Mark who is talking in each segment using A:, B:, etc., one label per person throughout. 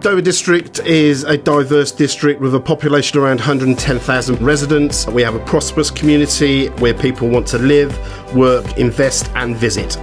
A: Dover District is a diverse district with a population around 110,000 residents. We have a prosperous community where people want to live, work, invest and visit.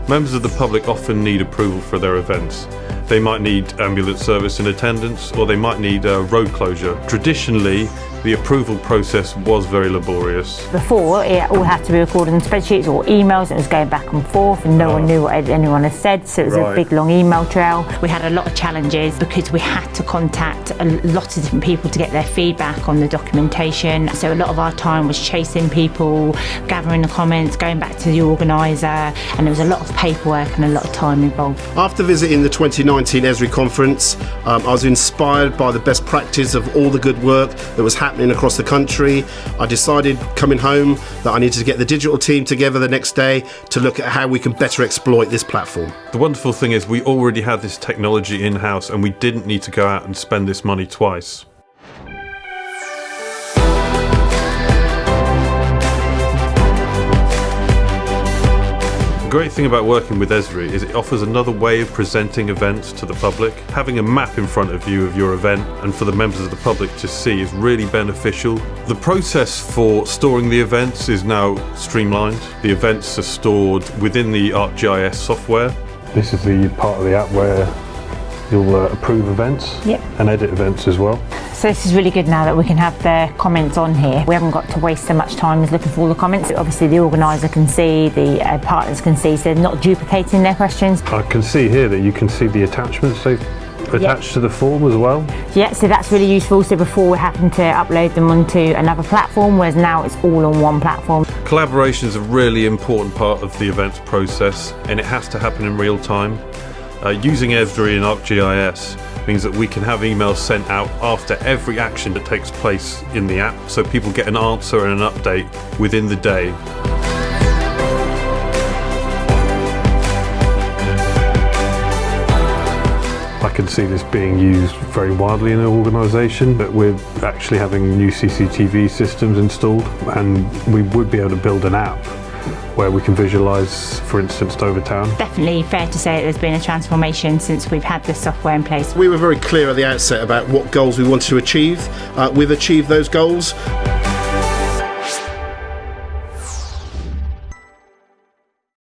B: Members of the public often need approval for their events. They might need ambulance service in attendance, or they might need a road closure. Traditionally, the approval process was very laborious.
C: Before, it all had to be recorded in spreadsheets or emails. It was going back and forth and no one knew what anyone had said, so it was a big long email trail. We had a lot of challenges because we had to contact a lot of different people to get their feedback on the documentation. So a lot of our time was chasing people, gathering the comments, going back to the organiser, and there was a lot of paperwork and a lot of time involved.
A: After visiting the 2019 Esri conference, I was inspired by the best practice of all the good work that was happening across the country. I decided coming home that I needed to get the digital team together the next day to look at how we can better exploit this platform.
B: The wonderful thing is we already had this technology in-house and we didn't need to go out and spend this money twice. The great thing about working with Esri is it offers another way of presenting events to the public. Having a map in front of you of your event and for the members of the public to see is really beneficial. The process for storing the events is now streamlined. The events are stored within the ArcGIS software.
D: This is the part of the app where you'll approve events and edit events as well.
C: So this is really good now that we can have the comments on here. We haven't got to waste so much time as looking for all the comments. Obviously the organiser can see, the partners can see, so they're not duplicating their questions.
D: I can see here that you can see the attachments they've attached to the form as well.
C: Yeah, so that's really useful. So before we're having to upload them onto another platform, whereas now it's all on one platform.
B: Collaboration is a really important part of the events process and it has to happen in real time. Using Esri and ArcGIS means that we can have emails sent out after every action that takes place in the app, so people get an answer and an update within the day.
D: I can see this being used very widely in the organisation, but we're actually having new CCTV systems installed and we would be able to build an app where we can visualise, for instance, Dover Town.
C: Definitely fair to say that there's been a transformation since we've had this software in place.
A: We were very clear at the outset about what goals we wanted to achieve. We've achieved those goals.